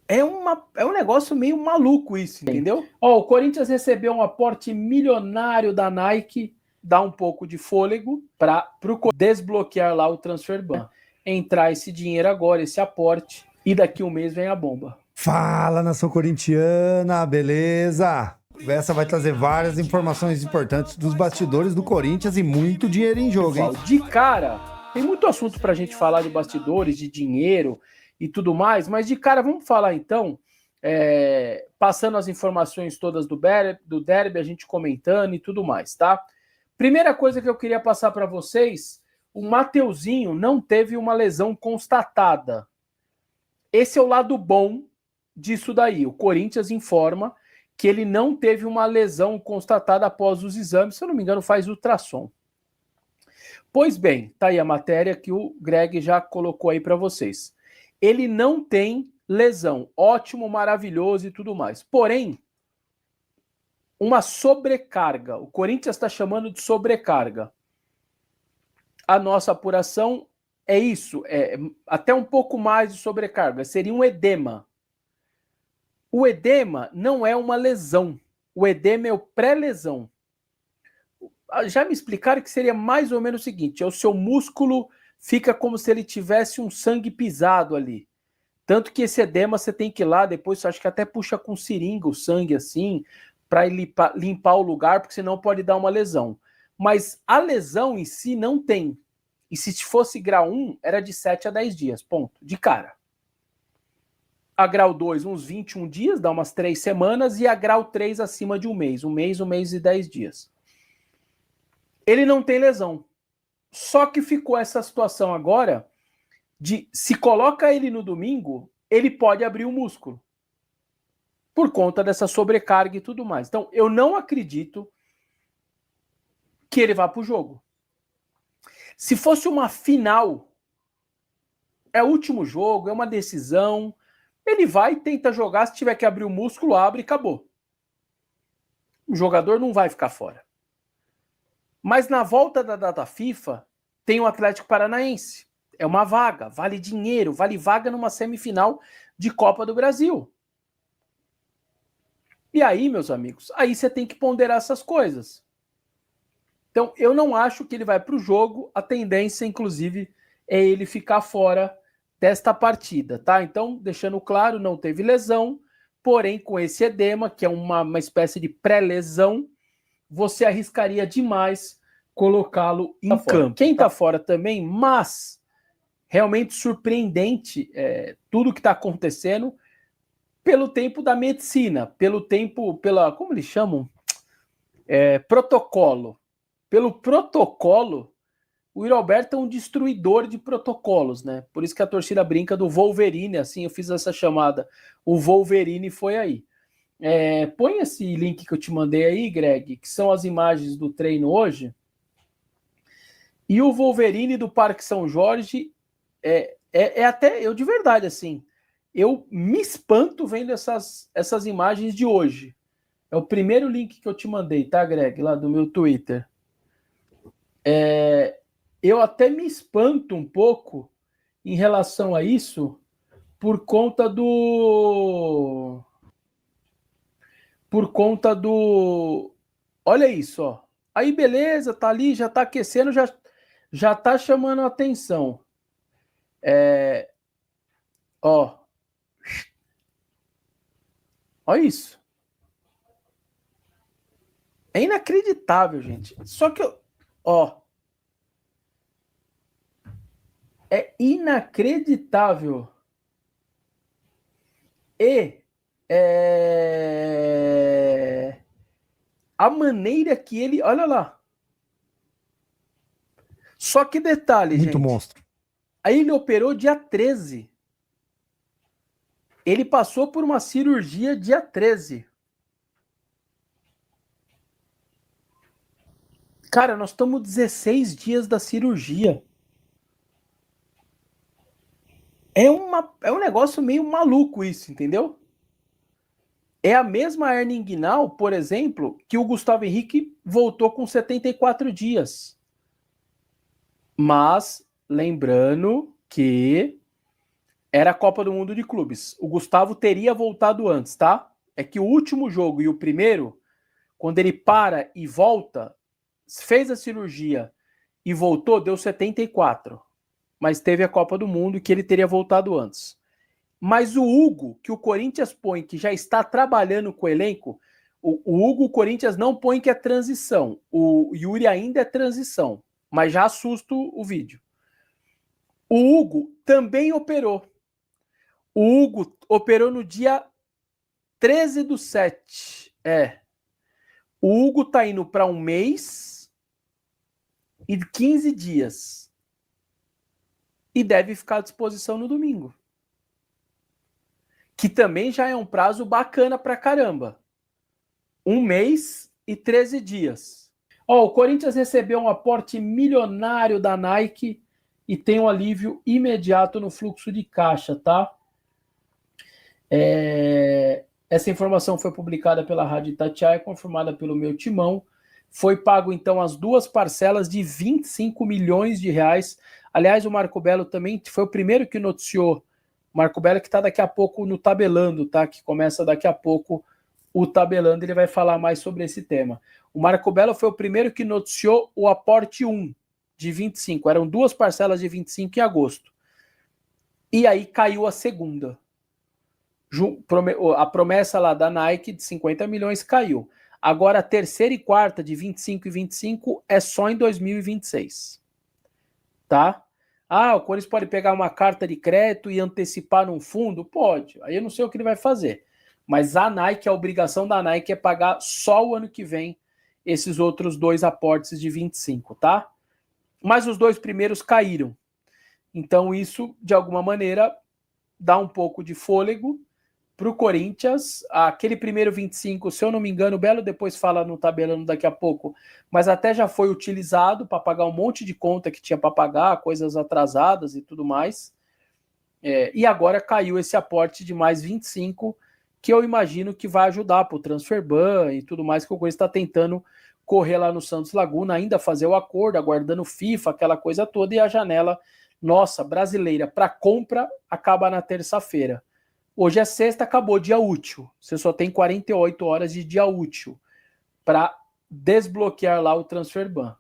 É um negócio meio maluco isso, entendeu? Ó, o Corinthians recebeu um aporte milionário da Nike, dá um pouco de fôlego para o desbloquear lá o transfer ban. Entrar esse dinheiro agora, esse aporte, e daqui um mês vem a bomba. Fala, nação corintiana, beleza? Essa vai trazer várias informações importantes dos bastidores do Corinthians e muito dinheiro em jogo, hein? De cara, tem muito assunto pra gente falar de bastidores, de dinheiro e tudo mais, mas de cara, vamos falar então, passando as informações todas do derby, a gente comentando e tudo mais, tá? Primeira coisa que eu queria passar para vocês, o Mateuzinho não teve uma lesão constatada. Esse é o lado bom disso daí. O Corinthians informa que ele não teve uma lesão constatada após os exames, se eu não me engano, faz ultrassom. Pois bem, tá aí a matéria que o Greg já colocou aí para vocês. Ele não tem lesão, ótimo, maravilhoso e tudo mais. Porém, uma sobrecarga. O Corinthians está chamando de sobrecarga. A nossa apuração é isso, até um pouco mais de sobrecarga. Seria um edema. O edema não é uma lesão. O edema é o pré-lesão. Já me explicaram que seria mais ou menos o seguinte: o seu músculo fica como se ele tivesse um sangue pisado ali. Tanto que esse edema você tem que ir lá, depois você acha que até puxa com seringa o sangue assim, para limpar o lugar, porque senão pode dar uma lesão. Mas a lesão em si não tem. E se fosse grau 1, era de 7 a 10 dias, ponto, de cara. A grau 2, uns 21 dias, dá umas 3 semanas, e a grau 3 acima de um mês e 10 dias. Ele não tem lesão. Só que ficou essa situação agora de, se coloca ele no domingo, ele pode abrir o músculo. Por conta dessa sobrecarga e tudo mais. Então, eu não acredito que ele vá para o jogo. Se fosse uma final, é o último jogo, é uma decisão, ele vai e tenta jogar, se tiver que abrir o músculo, abre e acabou. O jogador não vai ficar fora. Mas na volta da data FIFA, tem o Atlético Paranaense. É uma vaga, vale dinheiro, vale vaga numa semifinal de Copa do Brasil. E aí, meus amigos, aí você tem que ponderar essas coisas. Então, eu não acho que ele vai para o jogo, a tendência, inclusive, é ele ficar fora desta partida, tá? Então, deixando claro, não teve lesão, porém, com esse edema, que é uma espécie de pré-lesão, você arriscaria demais colocá-lo em campo. Quem está fora também, mas realmente surpreendente tudo que está acontecendo pelo tempo da medicina, como eles chamam? Protocolo. Pelo protocolo, o Yuri Alberto é um destruidor de protocolos, né? Por isso que a torcida brinca do Wolverine, assim, eu fiz essa chamada. O Wolverine foi aí. Põe esse link que eu te mandei aí, Greg, que são as imagens do treino hoje. E o Wolverine do Parque São Jorge até, eu de verdade, assim, eu me espanto vendo essas imagens de hoje. É o primeiro link que eu te mandei, tá, Greg? Lá do meu Twitter. Eu até me espanto um pouco em relação a isso por conta do... Olha isso, ó. Aí, beleza, tá ali, já tá aquecendo, já tá chamando a atenção. Ó. Olha isso. É inacreditável, gente. Só que, ó. É inacreditável. E a maneira que ele... Olha lá. Só que detalhe, Muito gente. monstro. Aí ele operou dia 13. Ele passou por uma cirurgia dia 13. Cara, nós estamos 16 dias da cirurgia. É um negócio meio maluco isso, entendeu? É a mesma hernia inguinal, por exemplo, que o Gustavo Henrique voltou com 74 dias. Mas, lembrando que Era a Copa do Mundo de Clubes. O Gustavo teria voltado antes, tá? É que o último jogo e o primeiro, quando ele para e volta, fez a cirurgia e voltou, deu 74. Mas teve a Copa do Mundo que ele teria voltado antes. Mas o Hugo, que o Corinthians põe, que já está trabalhando com o elenco, o Hugo, o Corinthians não põe que é transição. O Yuri ainda é transição, mas já assusta o vídeo. O Hugo também operou. O Hugo operou no dia 13/7. O Hugo tá indo para 1 mês e 15 dias. E deve ficar à disposição no domingo. Que também já é um prazo bacana pra caramba. 1 mês e 13 dias. O Corinthians recebeu um aporte milionário da Nike e tem um alívio imediato no fluxo de caixa, tá? Essa informação foi publicada pela Rádio Itatiaia, confirmada pelo meu timão. Foi pago, então, as 2 parcelas de 25 milhões de reais. Aliás, o Marco Belo também foi o primeiro que noticiou. Marco Belo que está daqui a pouco no Tabelando, tá? Que começa daqui a pouco o Tabelando, ele vai falar mais sobre esse tema. O Marco Belo foi o primeiro que noticiou o aporte 1 de 25. Eram 2 parcelas de 25 em agosto. E aí caiu a segunda. A promessa lá da Nike de 50 milhões caiu. Agora a terceira e quarta de 25 e 25 é só em 2026. Tá? O Corinthians pode pegar uma carta de crédito e antecipar num fundo? Pode. Aí eu não sei o que ele vai fazer. Mas a Nike, a obrigação da Nike é pagar só o ano que vem esses outros 2 aportes de 25, tá? Mas os 2 primeiros caíram. Então isso, de alguma maneira, dá um pouco de fôlego para o Corinthians. Aquele primeiro 25, se eu não me engano, o Belo depois fala no Tabelando daqui a pouco, mas até já foi utilizado para pagar um monte de conta que tinha para pagar, coisas atrasadas e tudo mais. E agora caiu esse aporte de mais 25, que eu imagino que vai ajudar para o Transferban e tudo mais, que o Corinthians está tentando correr lá no Santos Laguna, ainda fazer o acordo, aguardando FIFA, aquela coisa toda, e a janela nossa brasileira para compra acaba na terça-feira. Hoje é sexta, acabou dia útil. Você só tem 48 horas de dia útil para desbloquear lá o Transferban.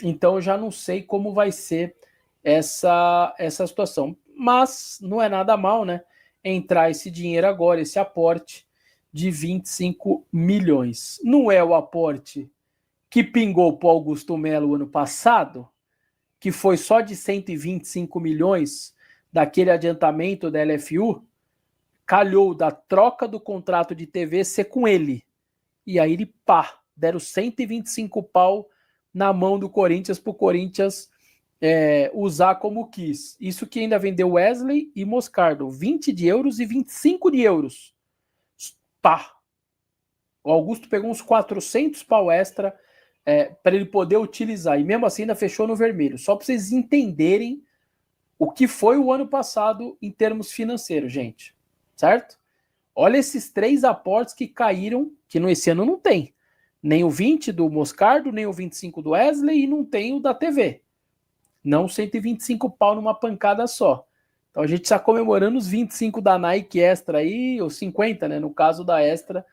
Então eu já não sei como vai ser essa situação. Mas não é nada mal, né? Entrar esse dinheiro agora, esse aporte de 25 milhões. Não é o aporte que pingou para o Augusto Melo ano passado, que foi só de 125 milhões daquele adiantamento da LFU, calhou da troca do contrato de TV ser com ele. E aí ele, deram 125 pau na mão do Corinthians para o Corinthians usar como quis. Isso que ainda vendeu Wesley e Moscardo. 20 de euros e 25 de euros. O Augusto pegou uns 400 pau extra para ele poder utilizar. E mesmo assim ainda fechou no vermelho. Só para vocês entenderem o que foi o ano passado em termos financeiros, gente. Certo? Olha esses 3 aportes que caíram, que esse ano não tem. Nem o 20 do Moscardo, nem o 25 do Wesley e não tem o da TV. Não 125 pau numa pancada só. Então a gente está comemorando os 25 da Nike Extra aí, ou 50, né? No caso da Extra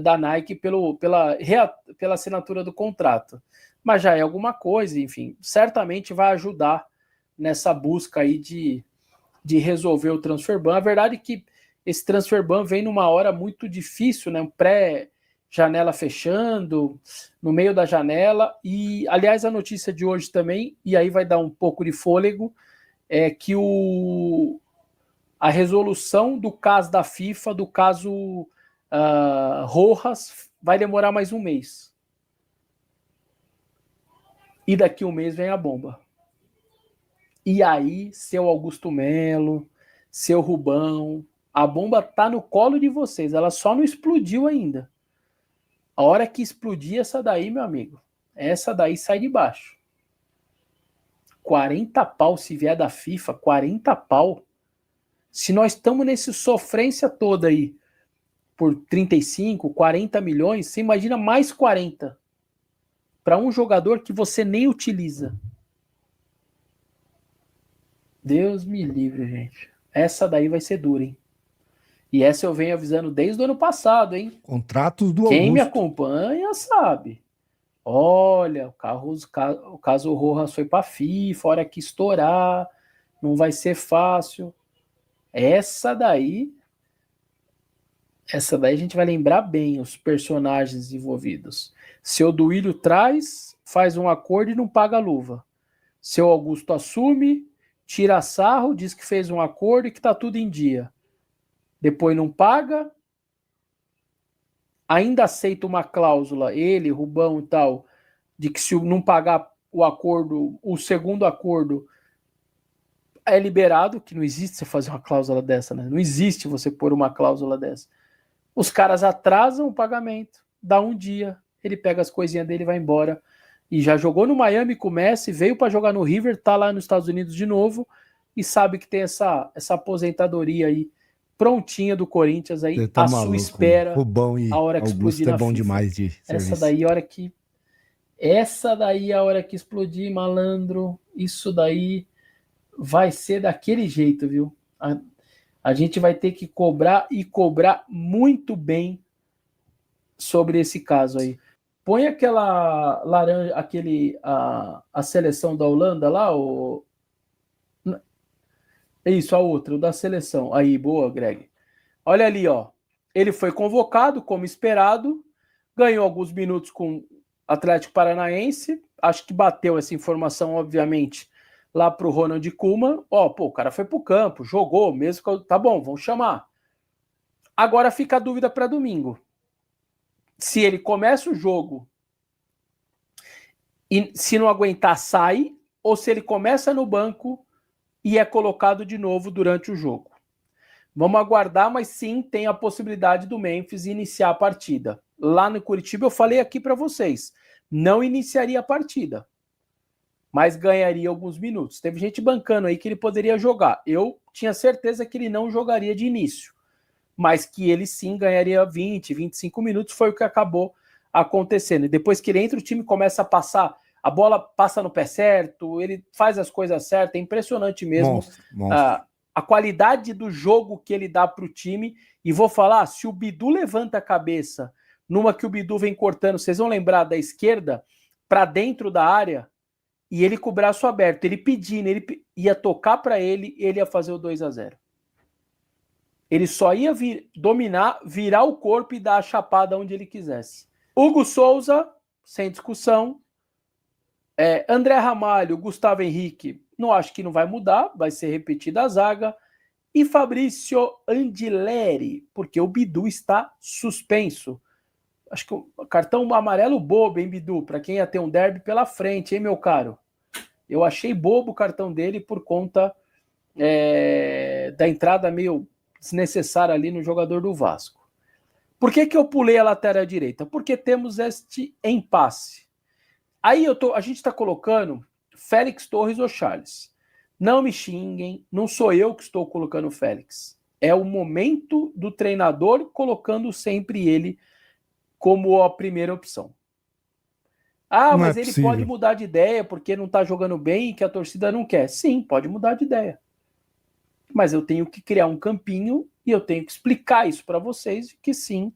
da Nike pela assinatura do contrato. Mas já é alguma coisa, enfim. Certamente vai ajudar nessa busca aí de resolver o Transferban. A verdade é que esse Transferban vem numa hora muito difícil, né? Um pré-janela fechando, no meio da janela. E, aliás, a notícia de hoje também, e aí vai dar um pouco de fôlego, é que a resolução do caso da FIFA, do caso Rojas, vai demorar mais 1 mês. E daqui 1 mês vem a bomba. E aí, seu Augusto Melo, seu Rubão, a bomba tá no colo de vocês, ela só não explodiu ainda. A hora que explodir essa daí, meu amigo, essa daí sai de baixo. 40 pau se vier da FIFA, 40 pau. Se nós estamos nesse sofrência toda aí, por 35, 40 milhões, você imagina mais 40 para um jogador que você nem utiliza. Deus me livre, gente. Essa daí vai ser dura, hein? E essa eu venho avisando desde o ano passado, hein? Contratos do Quem me Augusto. acompanha sabe. Olha, o caso Rojas foi para FIFA, hora que estourar, não vai ser fácil. Essa daí a gente vai lembrar bem os personagens envolvidos. Seu Duílio traz, faz um acordo e não paga a luva. Seu Augusto assume, tira sarro, diz que fez um acordo e que tá tudo em dia. Depois não paga, ainda aceita uma cláusula, ele, Rubão e tal, de que se não pagar o acordo, o segundo acordo é liberado, que não existe você fazer uma cláusula dessa, né? Não existe você pôr uma cláusula dessa. Os caras atrasam o pagamento, dá um dia, ele pega as coisinhas dele e vai embora. E já jogou no Miami com o Messi, veio para jogar no River, tá lá nos Estados Unidos de novo e sabe que tem essa aposentadoria aí prontinha do Corinthians aí, Tá à maluco, sua espera, Rubão e a hora que Augusto explodir na é bom FIFA. demais de serviço. Essa daí a hora que explodir, malandro, isso daí vai ser daquele jeito, viu? A gente vai ter que cobrar e cobrar muito bem sobre esse caso aí. Põe aquela laranja, a seleção da Holanda lá, isso, a outra, o da seleção. Aí, boa, Greg. Olha ali, ó. Ele foi convocado, como esperado, ganhou alguns minutos com o Atlético Paranaense, acho que bateu essa informação, obviamente, lá pro Ronald Koeman. Ó, pô, o cara foi pro campo, jogou, mesmo que tá bom, vamos chamar. Agora fica a dúvida para domingo. Se ele começa o jogo e se não aguentar, sai, ou se ele começa no banco e é colocado de novo durante o jogo. Vamos aguardar, mas sim, tem a possibilidade do Memphis iniciar a partida. Lá no Curitiba, eu falei aqui para vocês, não iniciaria a partida, mas ganharia alguns minutos. Teve gente bancando aí que ele poderia jogar. Eu tinha certeza que ele não jogaria de início, mas que ele sim ganharia 20, 25 minutos, foi o que acabou acontecendo. E depois que ele entra, o time começa a passar, a bola passa no pé certo, ele faz as coisas certas, é impressionante mesmo. Monstro. A qualidade do jogo que ele dá para o time. E vou falar, se o Bidu levanta a cabeça numa que o Bidu vem cortando, vocês vão lembrar da esquerda, para dentro da área, e ele com o braço aberto, ele pedindo, ele ia tocar para ele ia fazer o 2-0. Ele só ia dominar, virar o corpo e dar a chapada onde ele quisesse. Hugo Souza, sem discussão. André Ramalho, Gustavo Henrique, não acho que não vai mudar, vai ser repetida a zaga. E Fabrício Andileri, porque o Bidu está suspenso. Acho que o cartão amarelo bobo, hein, Bidu? Para quem ia ter um derby pela frente, hein, meu caro? Eu achei bobo o cartão dele por conta da entrada meio desnecessária ali no jogador do Vasco. Por que eu pulei a lateral direita? Porque temos este impasse. Aí a gente está colocando Félix Torres ou Charles. Não me xinguem, não sou eu que estou colocando o Félix. É o momento do treinador colocando sempre ele como a primeira opção. Ah, mas ele pode mudar de ideia porque não está jogando bem e que a torcida não quer. Sim, pode mudar de ideia. Mas eu tenho que criar um campinho e eu tenho que explicar isso para vocês que sim,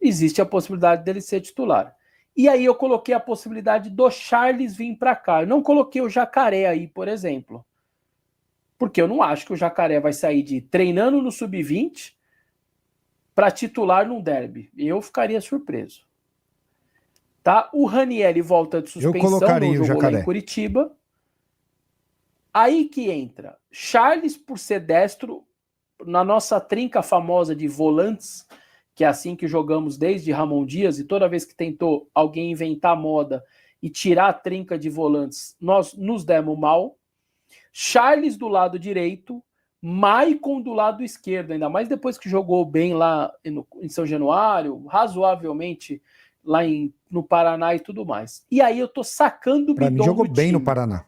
existe a possibilidade dele ser titular. E aí eu coloquei a possibilidade do Charles vir para cá. Eu não coloquei o Jacaré aí, por exemplo. Porque eu não acho que o Jacaré vai sair de treinando no sub-20 para titular num derby. Eu ficaria surpreso. Tá? O Ranieri volta de suspensão, não jogou lá em Curitiba. Aí que entra Charles, por ser destro, na nossa trinca famosa de volantes, que é assim que jogamos desde Ramon Dias, e toda vez que tentou alguém inventar moda e tirar a trinca de volantes, nós nos demos mal. Charles do lado direito, Maicon do lado esquerdo, ainda mais depois que jogou bem lá em São Januário, razoavelmente lá no Paraná e tudo mais. E aí eu tô sacando o Bidon do time. Pra mim jogou bem no Paraná.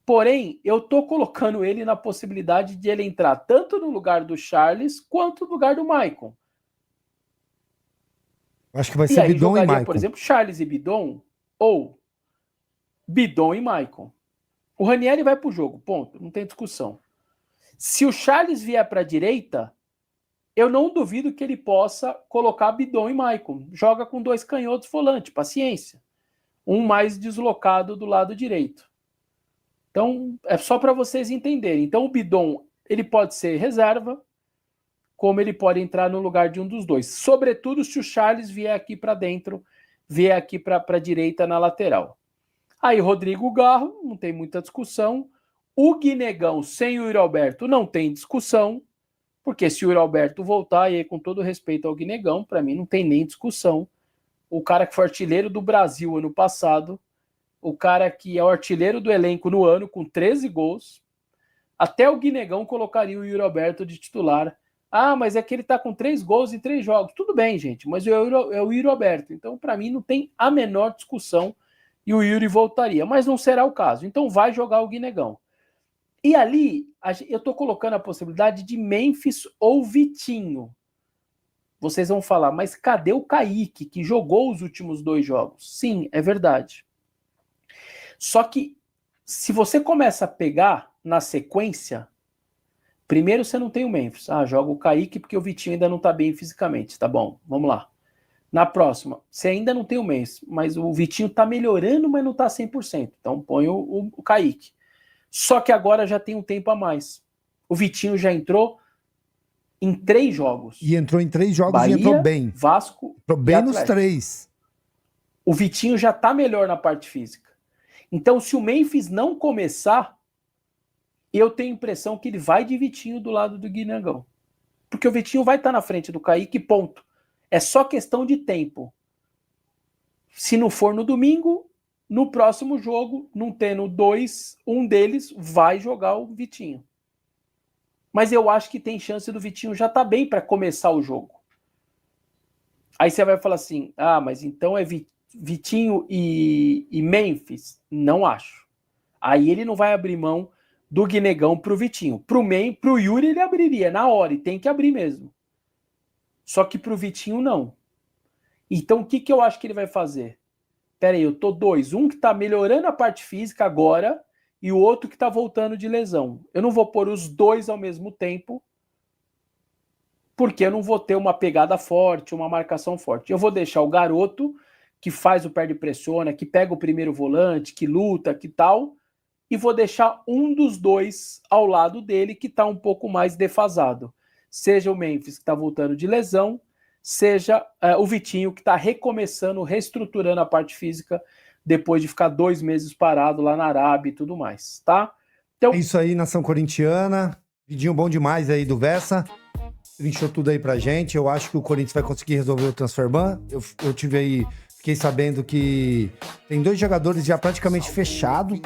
Porém, eu tô colocando ele na possibilidade de ele entrar tanto no lugar do Charles quanto no lugar do Maicon. Acho que vai ser Bidon e Maicon. Por exemplo, Charles e Bidon ou Bidon e Maicon. O Ranieri vai pro jogo, ponto, não tem discussão. Se o Charles vier para a direita, eu não duvido que ele possa colocar Bidon e Maicon. Joga com 2 canhotos volante, paciência. Um mais deslocado do lado direito. Então, é só para vocês entenderem. Então, o Bidon, ele pode ser reserva, como ele pode entrar no lugar de um dos dois. Sobretudo se o Charles vier aqui para dentro, vier aqui para a direita na lateral. Aí, Rodrigo Garro, não tem muita discussão. O Guinegão sem o Yuri Alberto não tem discussão, porque se o Yuri Alberto voltar, e aí, com todo respeito ao Guinegão, para mim não tem nem discussão. O cara que foi artilheiro do Brasil ano passado, o cara que é o artilheiro do elenco no ano, com 13 gols, até o Guinegão colocaria o Yuri Alberto de titular. Ah, mas é que ele tá com 3 gols em 3 jogos. Tudo bem, gente, mas é o Yuri Alberto. Então, para mim, não tem a menor discussão e o Yuri voltaria. Mas não será o caso. Então, vai jogar o Guinegão. E ali, eu tô colocando a possibilidade de Memphis ou Vitinho. Vocês vão falar, mas cadê o Kaique, que jogou os últimos 2 jogos? Sim, é verdade. Só que, se você começa a pegar na sequência, primeiro você não tem o Memphis. Ah, joga o Kaique porque o Vitinho ainda não tá bem fisicamente. Tá bom, vamos lá. Na próxima, você ainda não tem o Memphis, mas o Vitinho tá melhorando, mas não tá 100%. Então põe o Kaique. Só que agora já tem um tempo a mais. O Vitinho já entrou em 3 jogos. E entrou em 3 jogos Bahia, e entrou bem. Vasco entrou bem nos 3. O Vitinho já tá melhor na parte física. Então, se o Memphis não começar, eu tenho a impressão que ele vai de Vitinho do lado do Guinegão. Porque o Vitinho vai estar na frente do Kaique, ponto. É só questão de tempo. Se não for no domingo, no próximo jogo, não tendo 2, um deles vai jogar o Vitinho. Mas eu acho que tem chance do Vitinho já estar bem para começar o jogo. Aí você vai falar assim, ah, mas então é Vitinho e Memphis? Não acho. Aí ele não vai abrir mão do Guinegão pro Vitinho. Pro Yuri ele abriria na hora, e tem que abrir mesmo. Só que pro Vitinho não. Então o que eu acho que ele vai fazer? Pera aí, eu tô 2. Um que tá melhorando a parte física agora e o outro que tá voltando de lesão. Eu não vou pôr os 2 ao mesmo tempo, porque eu não vou ter uma pegada forte, uma marcação forte. Eu vou deixar o garoto que faz o perde-pressiona, que pega o primeiro volante, que luta, que tal, e vou deixar um dos 2 ao lado dele que está um pouco mais defasado. Seja o Memphis, que está voltando de lesão, seja o Vitinho, que está recomeçando, reestruturando a parte física depois de ficar 2 meses parado lá na Arábia e tudo mais, tá? Então, é isso aí, nação corintiana. Vidinho bom demais aí do Vessa. Trinchou tudo aí pra gente. Eu acho que o Corinthians vai conseguir resolver o transferban. Eu tive aí... Fiquei sabendo que tem 2 jogadores já praticamente fechados.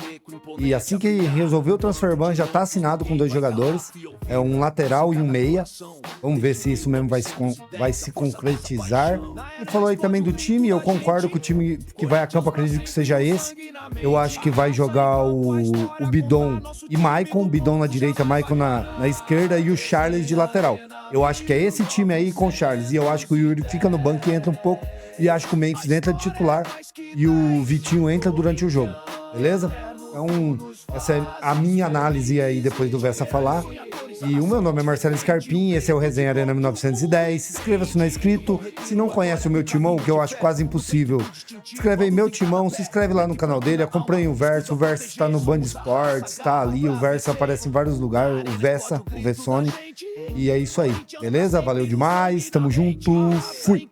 E assim que resolver o transferban, já tá assinado com 2 jogadores. É um lateral e um meia. Vamos ver se isso mesmo vai se concretizar. Ele falou aí também do time. Eu concordo que o time que vai a campo, acredito que seja esse. Eu acho que vai jogar o Bidon e Maicon. Bidon na direita, Maicon na esquerda e o Charles de lateral. Eu acho que é esse time aí com o Charles. E eu acho que o Yuri fica no banco e entra um pouco. E acho que o Memphis entra de titular e o Vitinho entra durante o jogo. Beleza? Então, essa é a minha análise aí depois do Vessa falar. E o meu nome é Marcelo Scarpim, esse é o Resenha Arena 1910. Se inscreva se não é inscrito. Se não conhece o meu timão, que eu acho quase impossível, escreve aí meu timão, se inscreve lá no canal dele, acompanhe o Verso está no Band Esportes, está ali, o Verso aparece em vários lugares, o Vessa, o Vessone. E é isso aí, beleza? Valeu demais, tamo junto, fui!